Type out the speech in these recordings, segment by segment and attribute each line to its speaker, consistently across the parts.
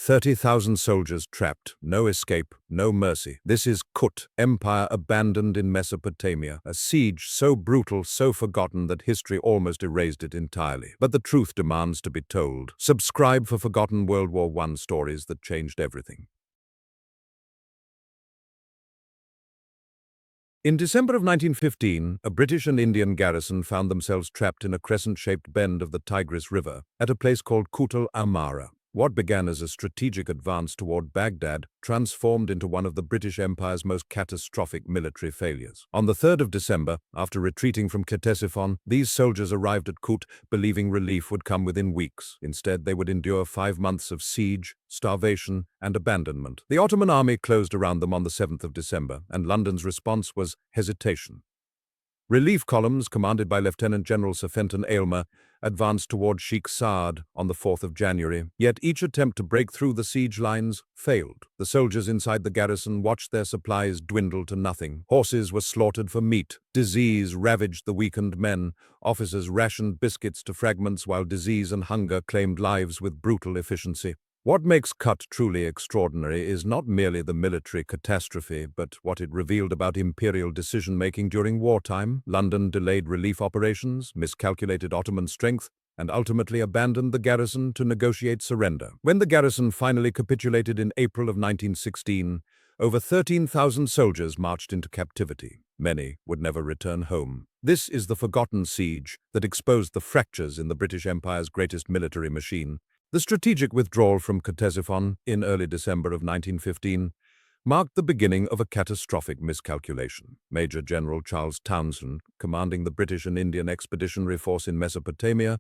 Speaker 1: 30,000 soldiers trapped, no escape, no mercy. This is Kut, empire abandoned in Mesopotamia, a siege so brutal, so forgotten that history almost erased it entirely. But the truth demands to be told. Subscribe for forgotten World War I stories that changed everything. In December of 1915, a British and Indian garrison found themselves trapped in a crescent-shaped bend of the Tigris River at a place called Kut-al-Amara. What began as a strategic advance toward Baghdad transformed into one of the British Empire's most catastrophic military failures. On the 3rd of December, after retreating from Ctesiphon, these soldiers arrived at Kut believing relief would come within weeks. Instead, they would endure 5 months of siege, starvation, and abandonment. The Ottoman Army closed around them on the 7th of December, and London's response was hesitation. Relief columns, commanded by Lieutenant-General Sir Fenton Aylmer, advanced toward Sheik Saad on the 4th of January, yet each attempt to break through the siege lines failed. The soldiers inside the garrison watched their supplies dwindle to nothing. Horses were slaughtered for meat. Disease ravaged the weakened men. Officers rationed biscuits to fragments while disease and hunger claimed lives with brutal efficiency. What makes Kut truly extraordinary is not merely the military catastrophe, but what it revealed about imperial decision-making during wartime. London delayed relief operations, miscalculated Ottoman strength, and ultimately abandoned the garrison to negotiate surrender. When the garrison finally capitulated in April of 1916, over 13,000 soldiers marched into captivity. Many would never return home. This is the forgotten siege that exposed the fractures in the British Empire's greatest military machine. The strategic withdrawal from Ctesiphon in early December of 1915 marked the beginning of a catastrophic miscalculation. Major General Charles Townshend, commanding the British and Indian Expeditionary Force in Mesopotamia,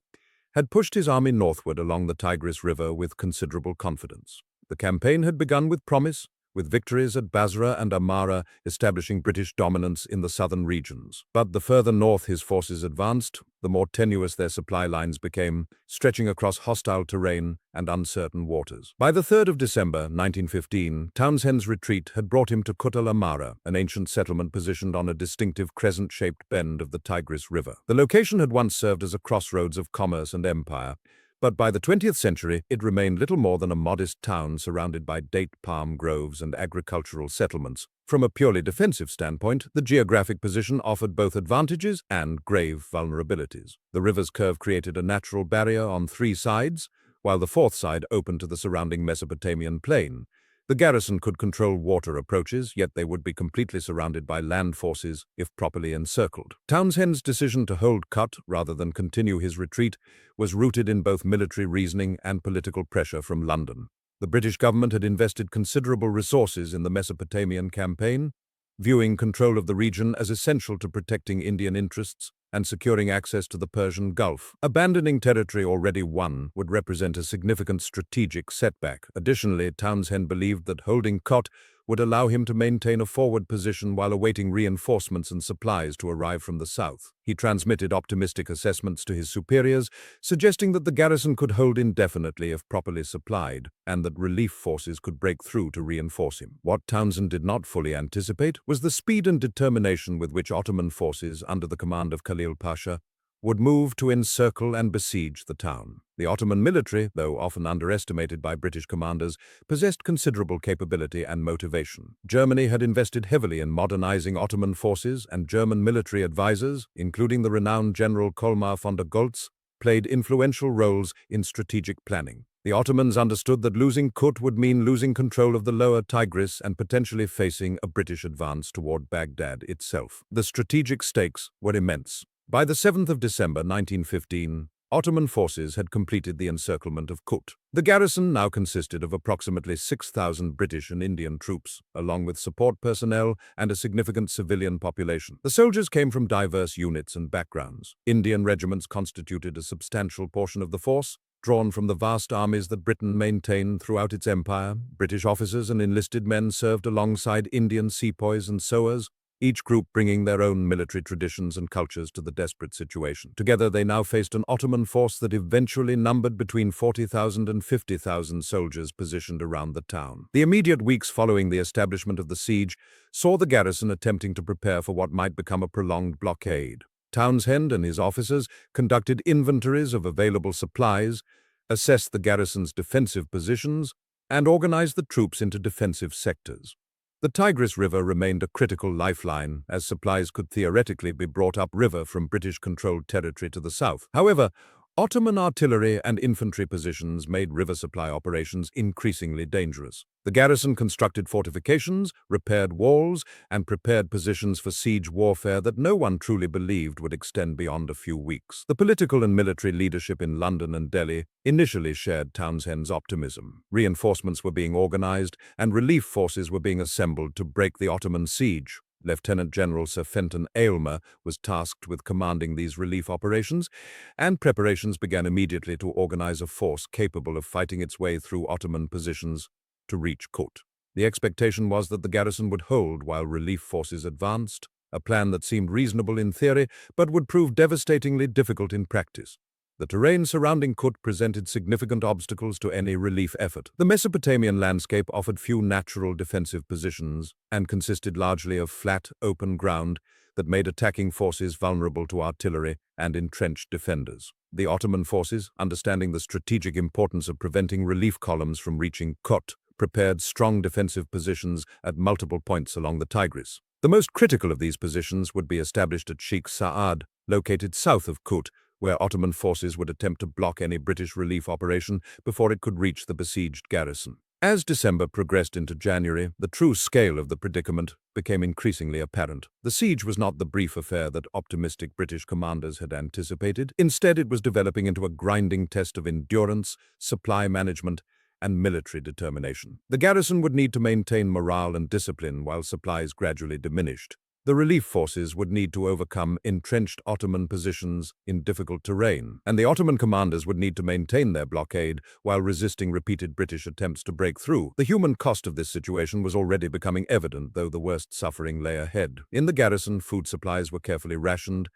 Speaker 1: had pushed his army northward along the Tigris River with considerable confidence. The campaign had begun with promise, with victories at Basra and Amara establishing British dominance in the southern regions. But the further north his forces advanced, the more tenuous their supply lines became, stretching across hostile terrain and uncertain waters. By the 3rd of December 1915, Townshend's retreat had brought him to Kut-al-Amara, an ancient settlement positioned on a distinctive crescent-shaped bend of the Tigris River. The location had once served as a crossroads of commerce and empire, but by the 20th century, it remained little more than a modest town surrounded by date palm groves and agricultural settlements. From a purely defensive standpoint, the geographic position offered both advantages and grave vulnerabilities. The river's curve created a natural barrier on 3 sides, while the 4th side opened to the surrounding Mesopotamian plain. The garrison could control water approaches, yet they would be completely surrounded by land forces if properly encircled. Townshend's decision to hold Kut rather than continue his retreat was rooted in both military reasoning and political pressure from London. The British government had invested considerable resources in the Mesopotamian campaign, viewing control of the region as essential to protecting Indian interests and securing access to the Persian Gulf. Abandoning territory already won would represent a significant strategic setback. Additionally, Townshend believed that holding Kut would allow him to maintain a forward position while awaiting reinforcements and supplies to arrive from the south. He transmitted optimistic assessments to his superiors, suggesting that the garrison could hold indefinitely if properly supplied, and that relief forces could break through to reinforce him. What Townshend did not fully anticipate was the speed and determination with which Ottoman forces, under the command of Khalil Pasha, would move to encircle and besiege the town. The Ottoman military, though often underestimated by British commanders, possessed considerable capability and motivation. Germany had invested heavily in modernizing Ottoman forces, and German military advisors, including the renowned General Colmar von der Goltz, played influential roles in strategic planning. The Ottomans understood that losing Kut would mean losing control of the lower Tigris and potentially facing a British advance toward Baghdad itself. The strategic stakes were immense. By the 7th of December 1915, Ottoman forces had completed the encirclement of Kut. The garrison now consisted of approximately 6,000 British and Indian troops, along with support personnel and a significant civilian population. The soldiers came from diverse units and backgrounds. Indian regiments constituted a substantial portion of the force, drawn from the vast armies that Britain maintained throughout its empire. British officers and enlisted men served alongside Indian sepoys and sowars, each group bringing their own military traditions and cultures to the desperate situation. Together, they now faced an Ottoman force that eventually numbered between 40,000 and 50,000 soldiers positioned around the town. The immediate weeks following the establishment of the siege saw the garrison attempting to prepare for what might become a prolonged blockade. Townshend and his officers conducted inventories of available supplies, assessed the garrison's defensive positions, and organized the troops into defensive sectors. The Tigris River remained a critical lifeline, as supplies could theoretically be brought upriver from British-controlled territory to the south. However, Ottoman artillery and infantry positions made river supply operations increasingly dangerous. The garrison constructed fortifications, repaired walls, and prepared positions for siege warfare that no one truly believed would extend beyond a few weeks. The political and military leadership in London and Delhi initially shared Townshend's optimism. Reinforcements were being organized, and relief forces were being assembled to break the Ottoman siege. Lieutenant-General Sir Fenton Aylmer was tasked with commanding these relief operations, and preparations began immediately to organize a force capable of fighting its way through Ottoman positions to reach Kut. The expectation was that the garrison would hold while relief forces advanced, a plan that seemed reasonable in theory but would prove devastatingly difficult in practice. The terrain surrounding Kut presented significant obstacles to any relief effort. The Mesopotamian landscape offered few natural defensive positions and consisted largely of flat, open ground that made attacking forces vulnerable to artillery and entrenched defenders. The Ottoman forces, understanding the strategic importance of preventing relief columns from reaching Kut, prepared strong defensive positions at multiple points along the Tigris. The most critical of these positions would be established at Sheik Saad, located south of Kut, where Ottoman forces would attempt to block any British relief operation before it could reach the besieged garrison. As December progressed into January, the true scale of the predicament became increasingly apparent. The siege was not the brief affair that optimistic British commanders had anticipated. Instead, it was developing into a grinding test of endurance, supply management, and military determination. The garrison would need to maintain morale and discipline while supplies gradually diminished. The relief forces would need to overcome entrenched Ottoman positions in difficult terrain, and the Ottoman commanders would need to maintain their blockade while resisting repeated British attempts to break through. The human cost of this situation was already becoming evident, though the worst suffering lay ahead. In the garrison, food supplies were carefully rationed,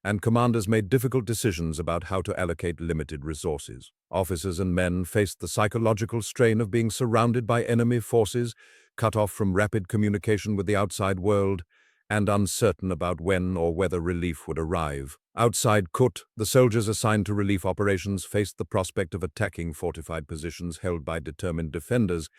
Speaker 1: and commanders made difficult decisions about how to allocate limited resources. Officers and men faced the psychological strain of being surrounded by enemy forces, cut off from rapid communication with the outside world, and uncertain about when or whether relief would arrive. Outside Kut, the soldiers assigned to relief operations faced the prospect of attacking fortified positions held by determined defenders,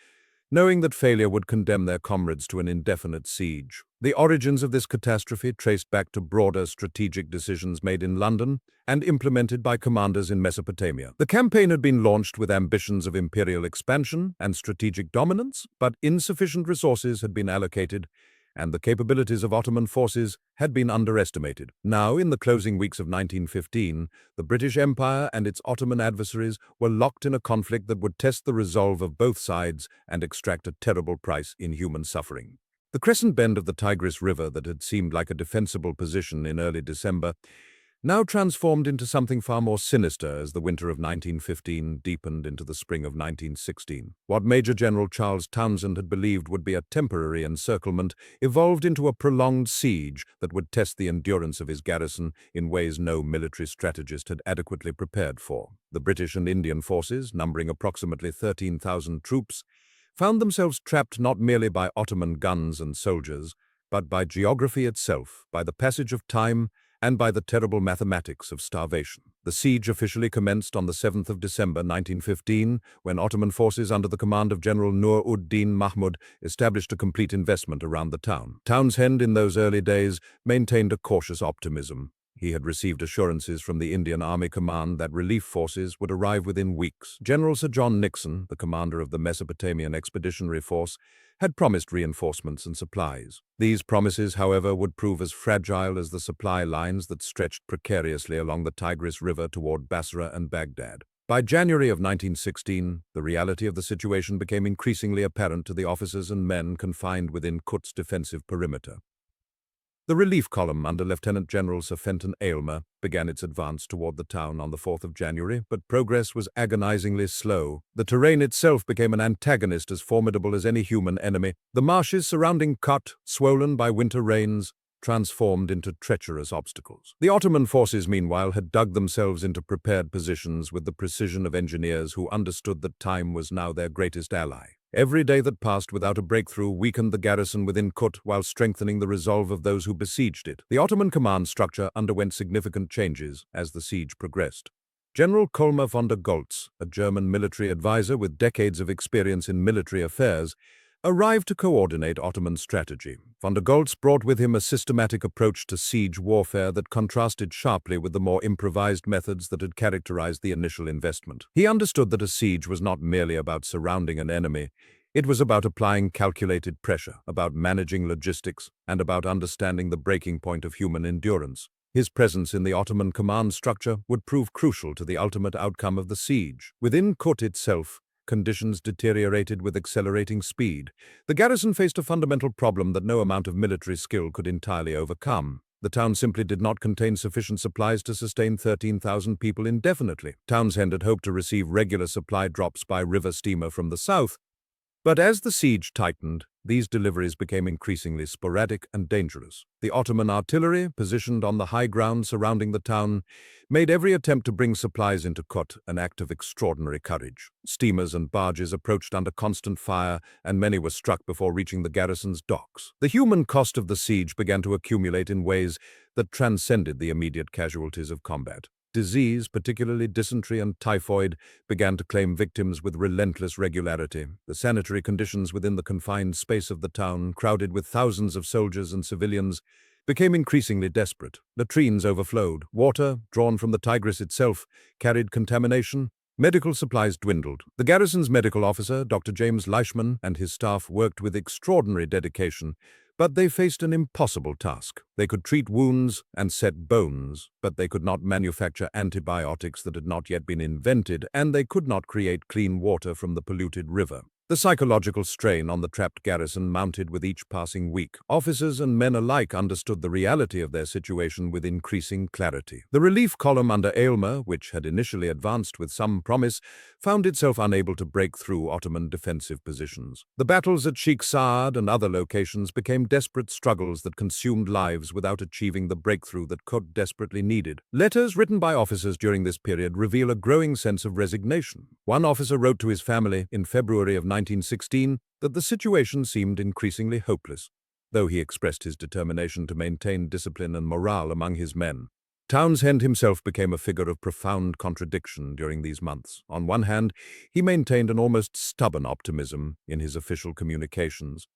Speaker 1: knowing that failure would condemn their comrades to an indefinite siege. The origins of this catastrophe traced back to broader strategic decisions made in London and implemented by commanders in Mesopotamia. The campaign had been launched with ambitions of imperial expansion and strategic dominance, but insufficient resources had been allocated, and the capabilities of Ottoman forces had been underestimated. Now, in the closing weeks of 1915, the British Empire and its Ottoman adversaries were locked in a conflict that would test the resolve of both sides and extract a terrible price in human suffering. The crescent bend of the Tigris River that had seemed like a defensible position in early December now transformed into something far more sinister as the winter of 1915 deepened into the spring of 1916. What Major General Charles Townshend had believed would be a temporary encirclement evolved into a prolonged siege that would test the endurance of his garrison in ways no military strategist had adequately prepared for. The British and Indian forces, numbering approximately 13,000 troops, found themselves trapped not merely by Ottoman guns and soldiers, but by geography itself, by the passage of time, and by the terrible mathematics of starvation. The siege officially commenced on the 7th of December 1915, when Ottoman forces under the command of General Nur-ud-Din Mahmud established a complete investment around the town. Townshend, in those early days, maintained a cautious optimism. He had received assurances from the Indian Army Command that relief forces would arrive within weeks. General Sir John Nixon, the commander of the Mesopotamian Expeditionary Force, had promised reinforcements and supplies. These promises, however, would prove as fragile as the supply lines that stretched precariously along the Tigris River toward Basra and Baghdad. By January of 1916, the reality of the situation became increasingly apparent to the officers and men confined within Kut's defensive perimeter. The relief column under Lieutenant-General Sir Fenton Aylmer began its advance toward the town on the 4th of January, but progress was agonizingly slow. The terrain itself became an antagonist as formidable as any human enemy. The marshes surrounding Kut, swollen by winter rains, transformed into treacherous obstacles. The Ottoman forces, meanwhile, had dug themselves into prepared positions with the precision of engineers who understood that time was now their greatest ally. Every day that passed without a breakthrough weakened the garrison within Kut while strengthening the resolve of those who besieged it. The Ottoman command structure underwent significant changes as the siege progressed. General Kolmar von der Goltz, a German military advisor with decades of experience in military affairs, arrived to coordinate Ottoman strategy. Von der Goltz brought with him a systematic approach to siege warfare that contrasted sharply with the more improvised methods that had characterized the initial investment. He understood that a siege was not merely about surrounding an enemy. It was about applying calculated pressure, about managing logistics, and about understanding the breaking point of human endurance. His presence in the Ottoman command structure would prove crucial to the ultimate outcome of the siege. Within Kut itself, conditions deteriorated with accelerating speed. The garrison faced a fundamental problem that no amount of military skill could entirely overcome. The town simply did not contain sufficient supplies to sustain 13,000 people indefinitely. Townshend had hoped to receive regular supply drops by river steamer from the south, but as the siege tightened, these deliveries became increasingly sporadic and dangerous. The Ottoman artillery, positioned on the high ground surrounding the town, made every attempt to bring supplies into Kut an act of extraordinary courage. Steamers and barges approached under constant fire, and many were struck before reaching the garrison's docks. The human cost of the siege began to accumulate in ways that transcended the immediate casualties of combat. Disease, particularly dysentery and typhoid, began to claim victims with relentless regularity. The sanitary conditions within the confined space of the town, crowded with thousands of soldiers and civilians, became increasingly desperate. Latrines overflowed. Water, drawn from the Tigris itself, carried contamination. Medical supplies dwindled. The garrison's medical officer, Dr. James Leishman, and his staff worked with extraordinary dedication, but they faced an impossible task. They could treat wounds and set bones, but they could not manufacture antibiotics that had not yet been invented, and they could not create clean water from the polluted river. The psychological strain on the trapped garrison mounted with each passing week. Officers and men alike understood the reality of their situation with increasing clarity. The relief column under Aylmer, which had initially advanced with some promise, found itself unable to break through Ottoman defensive positions. The battles at Sheik Saad and other locations became desperate struggles that consumed lives without achieving the breakthrough that Kut desperately needed. Letters written by officers during this period reveal a growing sense of resignation. One officer wrote to his family in February of 1916 that the situation seemed increasingly hopeless, though he expressed his determination to maintain discipline and morale among his men. Townshend himself became a figure of profound contradiction during these months. On one hand, he maintained an almost stubborn optimism in his official communications,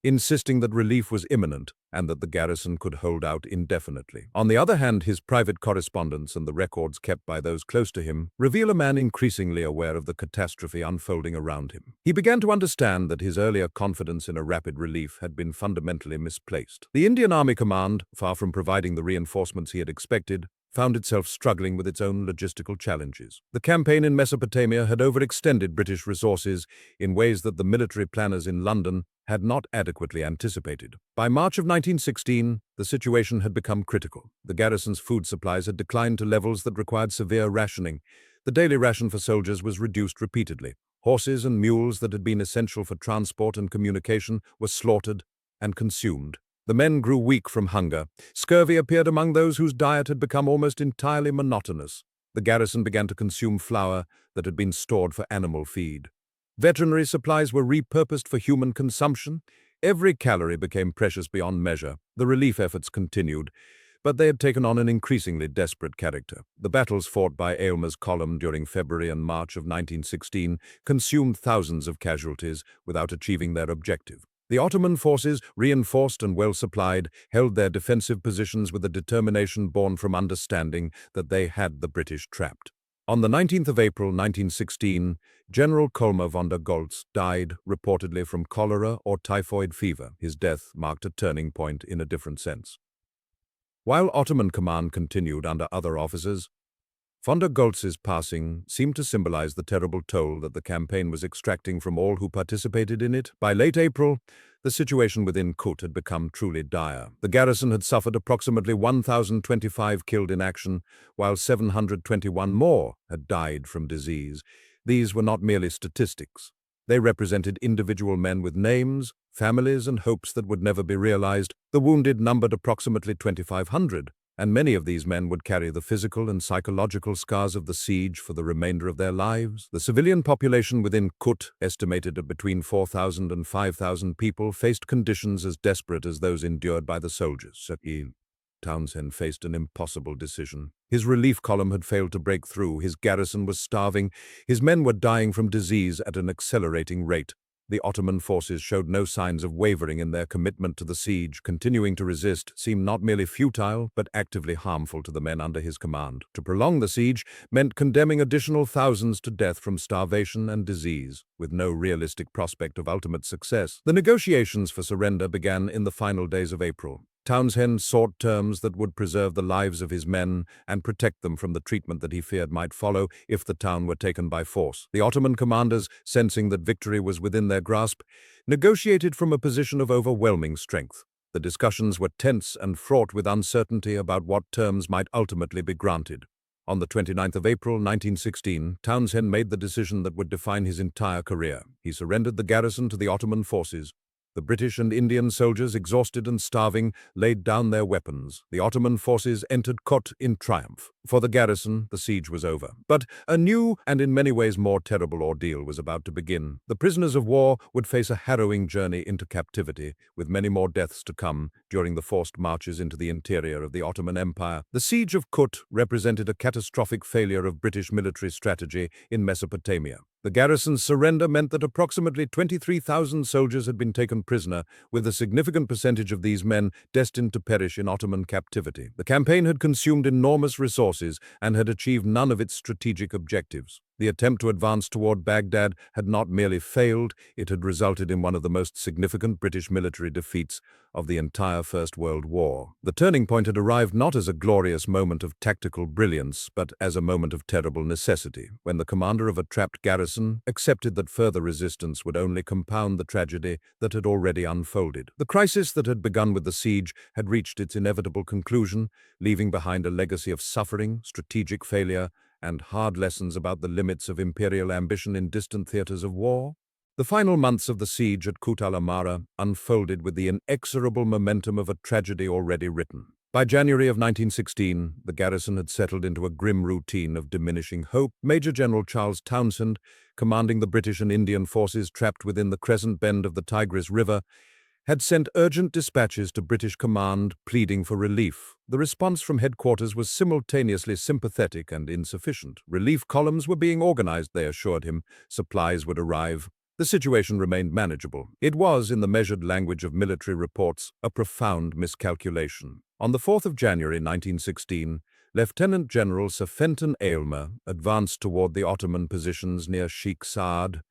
Speaker 1: insisting that relief was imminent and that the garrison could hold out indefinitely. On the other hand, his private correspondence and the records kept by those close to him reveal a man increasingly aware of the catastrophe unfolding around him. He began to understand that his earlier confidence in a rapid relief had been fundamentally misplaced. The Indian Army Command, far from providing the reinforcements he had expected, found itself struggling with its own logistical challenges. The campaign in Mesopotamia had overextended British resources in ways that the military planners in London had not adequately anticipated. By March of 1916, the situation had become critical. The garrison's food supplies had declined to levels that required severe rationing. The daily ration for soldiers was reduced repeatedly. Horses and mules that had been essential for transport and communication were slaughtered and consumed. The men grew weak from hunger. Scurvy appeared among those whose diet had become almost entirely monotonous. The garrison began to consume flour that had been stored for animal feed. Veterinary supplies were repurposed for human consumption. Every calorie became precious beyond measure. The relief efforts continued, but they had taken on an increasingly desperate character. The battles fought by Aylmer's column during February and March of 1916 consumed thousands of casualties without achieving their objective. The Ottoman forces, reinforced and well-supplied, held their defensive positions with a determination born from understanding that they had the British trapped. On the 19th of April 1916, General Kolmar von der Goltz died, reportedly from cholera or typhoid fever. His death marked a turning point in a different sense. While Ottoman command continued under other officers, von der Goltz's passing seemed to symbolize the terrible toll that the campaign was extracting from all who participated in it. By late April, the situation within Kut had become truly dire. The garrison had suffered approximately 1,025 killed in action, while 721 more had died from disease. These were not merely statistics. They represented individual men with names, families, and hopes that would never be realized. The wounded numbered approximately 2,500. And many of these men would carry the physical and psychological scars of the siege for the remainder of their lives. The civilian population within Kut, estimated at between 4,000 and 5,000 people, faced conditions as desperate as those endured by the soldiers. Townshend faced an impossible decision. His relief column had failed to break through, his garrison was starving, his men were dying from disease at an accelerating rate. The Ottoman forces showed no signs of wavering in their commitment to the siege. Continuing to resist seemed not merely futile, but actively harmful to the men under his command. To prolong the siege meant condemning additional thousands to death from starvation and disease, with no realistic prospect of ultimate success. The negotiations for surrender began in the final days of April. Townshend sought terms that would preserve the lives of his men and protect them from the treatment that he feared might follow if the town were taken by force. The Ottoman commanders, sensing that victory was within their grasp, negotiated from a position of overwhelming strength. The discussions were tense and fraught with uncertainty about what terms might ultimately be granted. On the 29th of April, 1916, Townshend made the decision that would define his entire career. He surrendered the garrison to the Ottoman forces. The British and Indian soldiers, exhausted and starving, laid down their weapons. The Ottoman forces entered Kut in triumph. For the garrison, the siege was over. But a new and in many ways more terrible ordeal was about to begin. The prisoners of war would face a harrowing journey into captivity, with many more deaths to come during the forced marches into the interior of the Ottoman Empire. The siege of Kut represented a catastrophic failure of British military strategy in Mesopotamia. The garrison's surrender meant that approximately 23,000 soldiers had been taken prisoner, with a significant percentage of these men destined to perish in Ottoman captivity. The campaign had consumed enormous resources and had achieved none of its strategic objectives. The attempt to advance toward Baghdad had not merely failed, it had resulted in one of the most significant British military defeats of the entire First World War. The turning point had arrived not as a glorious moment of tactical brilliance, but as a moment of terrible necessity, when the commander of a trapped garrison accepted that further resistance would only compound the tragedy that had already unfolded. The crisis that had begun with the siege had reached its inevitable conclusion, leaving behind a legacy of suffering, strategic failure, and hard lessons about the limits of imperial ambition in distant theaters of war. The final months of the siege at Kut-al-Amara unfolded with the inexorable momentum of a tragedy already written. By January of 1916, the garrison had settled into a grim routine of diminishing hope. Major General Charles Townshend, commanding the British and Indian forces trapped within the crescent bend of the Tigris River, had sent urgent dispatches to British command pleading for relief. The response from headquarters was simultaneously sympathetic and insufficient. Relief columns were being organized, they assured him. Supplies would arrive. The situation remained manageable. It was, in the measured language of military reports, a profound miscalculation. On the 4th of January 1916, Lieutenant-General Sir Fenton Aylmer advanced toward the Ottoman positions near Sheik Saad,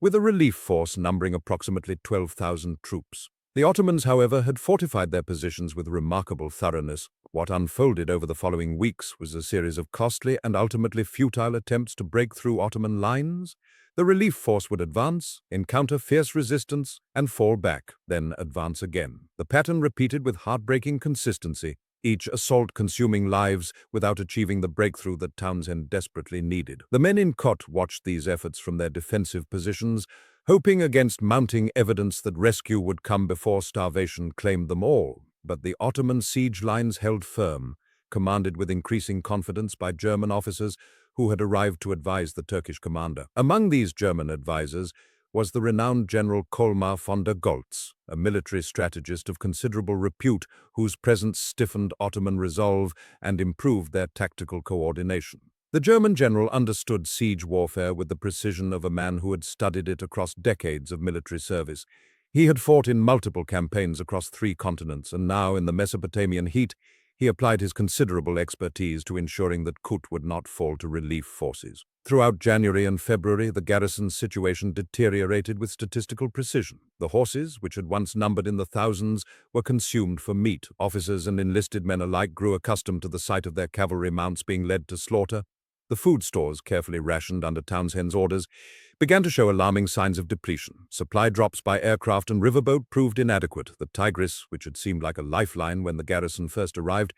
Speaker 1: with a relief force numbering approximately 12,000 troops. The Ottomans, however, had fortified their positions with remarkable thoroughness. What unfolded over the following weeks was a series of costly and ultimately futile attempts to break through Ottoman lines. The relief force would advance, encounter fierce resistance, and fall back, then advance again. The pattern repeated with heartbreaking consistency, each assault consuming lives without achieving the breakthrough that Townshend desperately needed. The men in Kut watched these efforts from their defensive positions, hoping against mounting evidence that rescue would come before starvation claimed them all. But the Ottoman siege lines held firm, commanded with increasing confidence by German officers who had arrived to advise the Turkish commander. Among these German advisors was the renowned General Colmar von der Goltz, a military strategist of considerable repute whose presence stiffened Ottoman resolve and improved their tactical coordination. The German general understood siege warfare with the precision of a man who had studied it across decades of military service. He had fought in multiple campaigns across 3 continents, and now, in the Mesopotamian heat, he applied his considerable expertise to ensuring that Kut would not fall to relief forces. Throughout January and February, the garrison's situation deteriorated with statistical precision. The horses, which had once numbered in the thousands, were consumed for meat. Officers and enlisted men alike grew accustomed to the sight of their cavalry mounts being led to slaughter. The food stores, carefully rationed under Townshend's orders, began to show alarming signs of depletion. Supply drops by aircraft and riverboat proved inadequate. The Tigris, which had seemed like a lifeline when the garrison first arrived,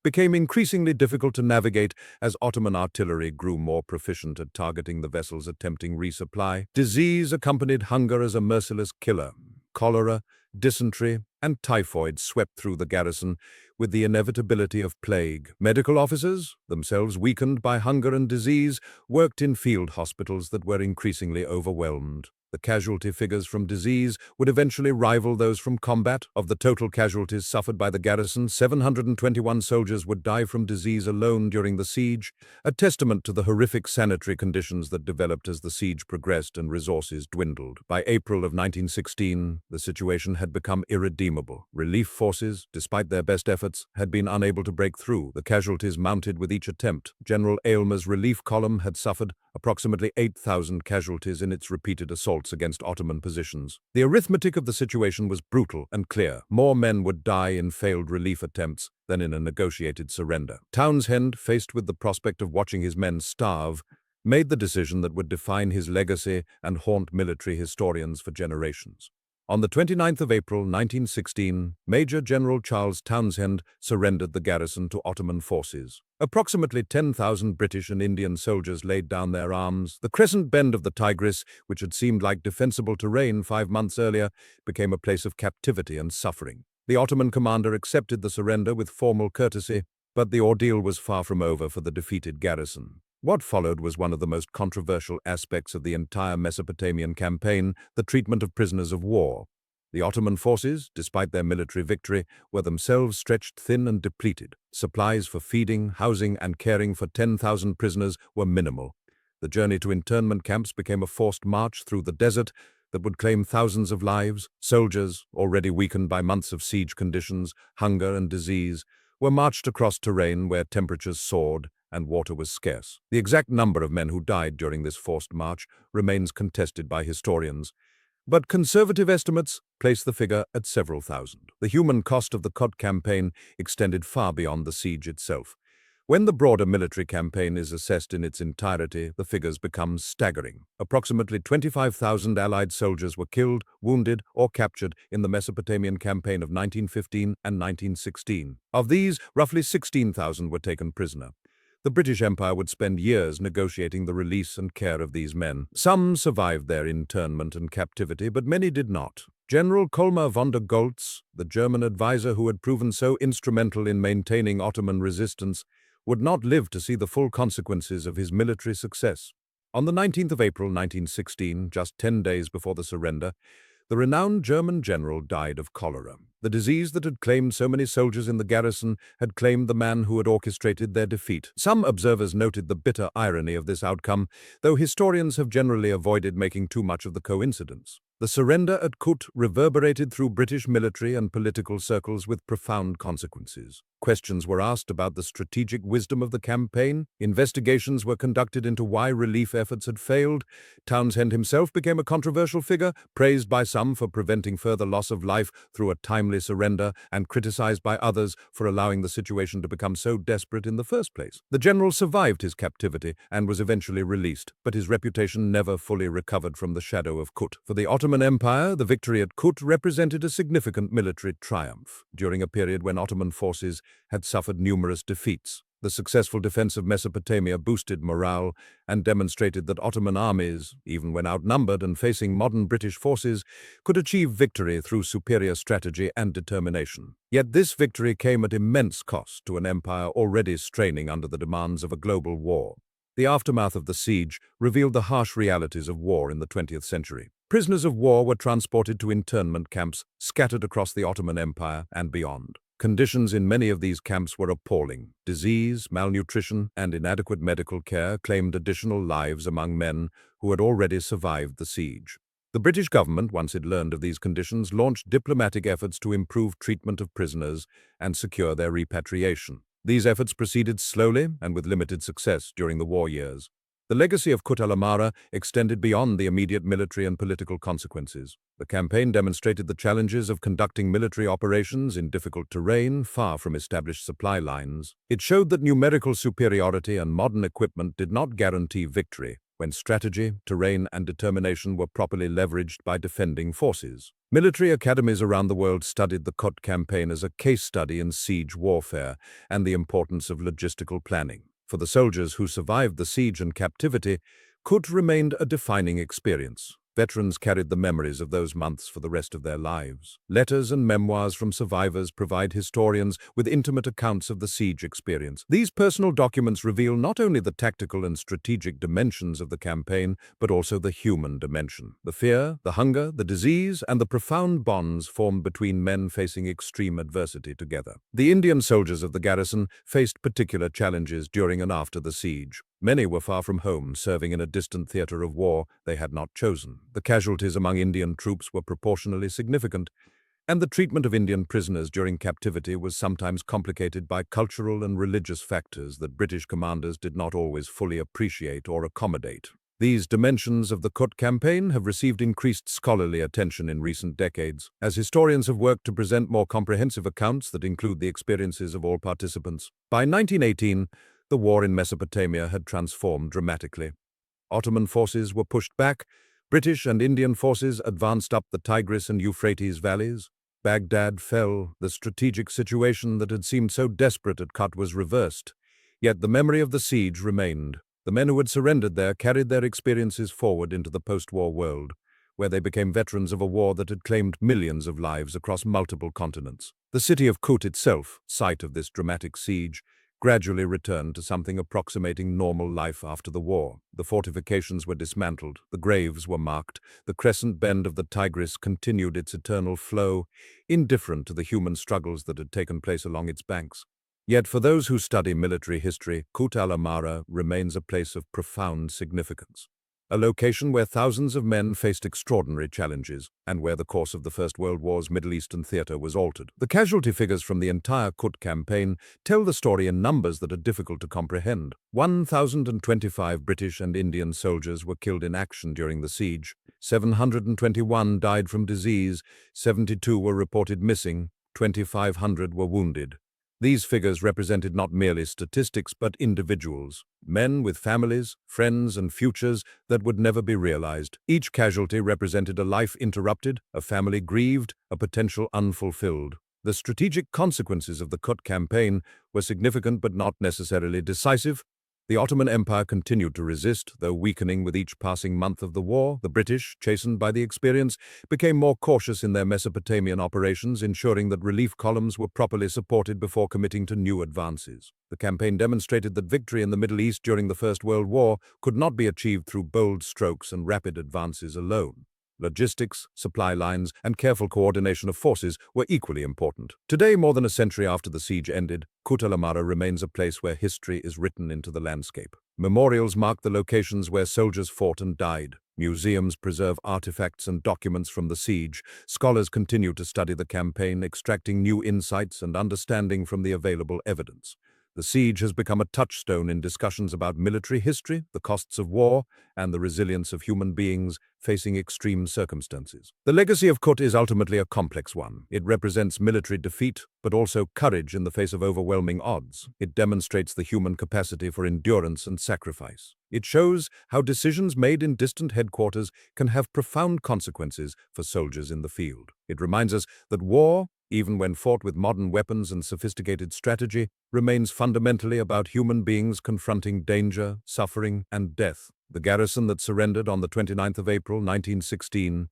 Speaker 1: became increasingly difficult to navigate as Ottoman artillery grew more proficient at targeting the vessels attempting resupply. Disease accompanied hunger as a merciless killer. Cholera, dysentery, and typhoid swept through the garrison with the inevitability of plague. Medical officers, themselves weakened by hunger and disease, worked in field hospitals that were increasingly overwhelmed. The casualty figures from disease would eventually rival those from combat. Of the total casualties suffered by the garrison, 721 soldiers would die from disease alone during the siege, a testament to the horrific sanitary conditions that developed as the siege progressed and resources dwindled. By April of 1916, the situation had become irredeemable. Relief forces, despite their best efforts, had been unable to break through. The casualties mounted with each attempt. General Aylmer's relief column had suffered approximately 8,000 casualties in its repeated assaults against Ottoman positions. The arithmetic of the situation was brutal and clear. More men would die in failed relief attempts than in a negotiated surrender. Townshend, faced with the prospect of watching his men starve, made the decision that would define his legacy and haunt military historians for generations. On the 29th of April 1916, Major General Charles Townshend surrendered the garrison to Ottoman forces. Approximately 10,000 British and Indian soldiers laid down their arms. The crescent bend of the Tigris, which had seemed like defensible terrain 5 months earlier, became a place of captivity and suffering. The Ottoman commander accepted the surrender with formal courtesy, but the ordeal was far from over for the defeated garrison. What followed was one of the most controversial aspects of the entire Mesopotamian campaign, the treatment of prisoners of war. The Ottoman forces, despite their military victory, were themselves stretched thin and depleted. Supplies for feeding, housing, and caring for 10,000 prisoners were minimal. The journey to internment camps became a forced march through the desert that would claim thousands of lives. Soldiers, already weakened by months of siege conditions, hunger, and disease, were marched across terrain where temperatures soared and water was scarce. The exact number of men who died during this forced march remains contested by historians, but conservative estimates place the figure at several thousand. The human cost of the Kut campaign extended far beyond the siege itself. When the broader military campaign is assessed in its entirety, the figures become staggering. Approximately 25,000 Allied soldiers were killed, wounded, or captured in the Mesopotamian campaign of 1915 and 1916. Of these, roughly 16,000 were taken prisoner. The British Empire would spend years negotiating the release and care of these men. Some survived their internment and captivity, but many did not. General Kolmar von der Goltz, the German advisor who had proven so instrumental in maintaining Ottoman resistance, would not live to see the full consequences of his military success. On the 19th of April 1916, just 10 days before the surrender, the renowned German general died of cholera. The disease that had claimed so many soldiers in the garrison had claimed the man who had orchestrated their defeat. Some observers noted the bitter irony of this outcome, though historians have generally avoided making too much of the coincidence. The surrender at Kut reverberated through British military and political circles with profound consequences. Questions were asked about the strategic wisdom of the campaign. Investigations were conducted into why relief efforts had failed. Townshend himself became a controversial figure, praised by some for preventing further loss of life through a timely surrender, and criticized by others for allowing the situation to become so desperate in the first place. The general survived his captivity and was eventually released, but his reputation never fully recovered from the shadow of Kut. For the Ottoman Empire, the victory at Kut represented a significant military triumph. During a period when Ottoman forces had suffered numerous defeats, the successful defense of Mesopotamia boosted morale and demonstrated that Ottoman armies, even when outnumbered and facing modern British forces, could achieve victory through superior strategy and determination. Yet this victory came at immense cost to an empire already straining under the demands of a global war. The aftermath of the siege revealed the harsh realities of war in the 20th century. Prisoners of war were transported to internment camps scattered across the Ottoman Empire and beyond. Conditions in many of these camps were appalling. Disease, malnutrition, and inadequate medical care claimed additional lives among men who had already survived the siege. The British government, once it learned of these conditions, launched diplomatic efforts to improve treatment of prisoners and secure their repatriation. These efforts proceeded slowly and with limited success during the war years. The legacy of Kut-al-Amara extended beyond the immediate military and political consequences. The campaign demonstrated the challenges of conducting military operations in difficult terrain, far from established supply lines. It showed that numerical superiority and modern equipment did not guarantee victory when strategy, terrain, and determination were properly leveraged by defending forces. Military academies around the world studied the Kut campaign as a case study in siege warfare and the importance of logistical planning. For the soldiers who survived the siege and captivity, Kut remained a defining experience. Veterans carried the memories of those months for the rest of their lives. Letters and memoirs from survivors provide historians with intimate accounts of the siege experience. These personal documents reveal not only the tactical and strategic dimensions of the campaign, but also the human dimension. The fear, the hunger, the disease, and the profound bonds formed between men facing extreme adversity together. The Indian soldiers of the garrison faced particular challenges during and after the siege. Many were far from home, serving in a distant theater of war they had not chosen. The casualties among Indian troops were proportionally significant, and the treatment of Indian prisoners during captivity was sometimes complicated by cultural and religious factors that British commanders did not always fully appreciate or accommodate. These dimensions of the Kut campaign have received increased scholarly attention in recent decades, as historians have worked to present more comprehensive accounts that include the experiences of all participants. By 1918, the war in Mesopotamia had transformed dramatically. Ottoman forces were pushed back, British and Indian forces advanced up the Tigris and Euphrates valleys. Baghdad fell, the strategic situation that had seemed so desperate at Kut was reversed. Yet the memory of the siege remained. The men who had surrendered there carried their experiences forward into the post-war world, where they became veterans of a war that had claimed millions of lives across multiple continents. The city of Kut itself, site of this dramatic siege, gradually returned to something approximating normal life after the war. The fortifications were dismantled, the graves were marked, the crescent bend of the Tigris continued its eternal flow, indifferent to the human struggles that had taken place along its banks. Yet for those who study military history, Kut-al-Amara remains a place of profound significance. A location where thousands of men faced extraordinary challenges, and where the course of the First World War's Middle Eastern theater was altered. The casualty figures from the entire Kut campaign tell the story in numbers that are difficult to comprehend. 1,025 British and Indian soldiers were killed in action during the siege, 721 died from disease, 72 were reported missing, 2,500 were wounded. These figures represented not merely statistics but individuals, men with families, friends, and futures that would never be realized. Each casualty represented a life interrupted, a family grieved, a potential unfulfilled. The strategic consequences of the Kut campaign were significant but not necessarily decisive. The Ottoman Empire continued to resist, though weakening with each passing month of the war. The British, chastened by the experience, became more cautious in their Mesopotamian operations, ensuring that relief columns were properly supported before committing to new advances. The campaign demonstrated that victory in the Middle East during the First World War could not be achieved through bold strokes and rapid advances alone. Logistics, supply lines, and careful coordination of forces were equally important. Today, more than a century after the siege ended, Kut-al-Amara remains a place where history is written into the landscape. Memorials mark the locations where soldiers fought and died. Museums preserve artifacts and documents from the siege. Scholars continue to study the campaign, extracting new insights and understanding from the available evidence. The siege has become a touchstone in discussions about military history, the costs of war, and the resilience of human beings facing extreme circumstances. The legacy of Kut is ultimately a complex one. It represents military defeat, but also courage in the face of overwhelming odds. It demonstrates the human capacity for endurance and sacrifice. It shows how decisions made in distant headquarters can have profound consequences for soldiers in the field. It reminds us that war, even when fought with modern weapons and sophisticated strategy, remains fundamentally about human beings confronting danger, suffering, and death. The garrison that surrendered on the 29th of April 1916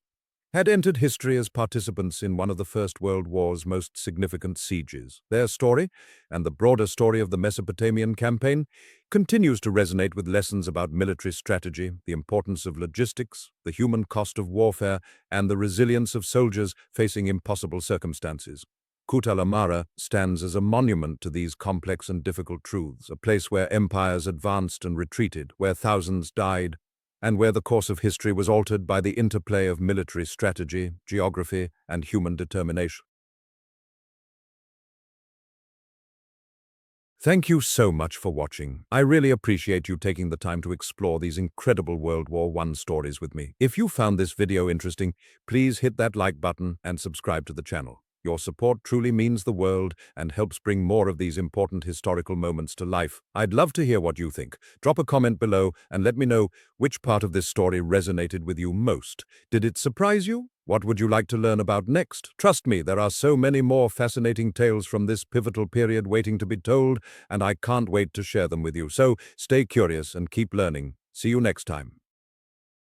Speaker 1: had entered history as participants in one of the First World War's most significant sieges. Their story, and the broader story of the Mesopotamian campaign, continues to resonate with lessons about military strategy, the importance of logistics, the human cost of warfare, and the resilience of soldiers facing impossible circumstances. Kut-al-Amara stands as a monument to these complex and difficult truths, a place where empires advanced and retreated, where thousands died, and where the course of history was altered by the interplay of military strategy, geography, and human determination. Thank you so much for watching. I really appreciate you taking the time to explore these incredible World War I stories with me. If you found this video interesting, please hit that like button and subscribe to the channel. Your support truly means the world and helps bring more of these important historical moments to life. I'd love to hear what you think. Drop a comment below and let me know which part of this story resonated with you most. Did it surprise you? What would you like to learn about next? Trust me, there are so many more fascinating tales from this pivotal period waiting to be told, and I can't wait to share them with you. So stay curious and keep learning. See you next time.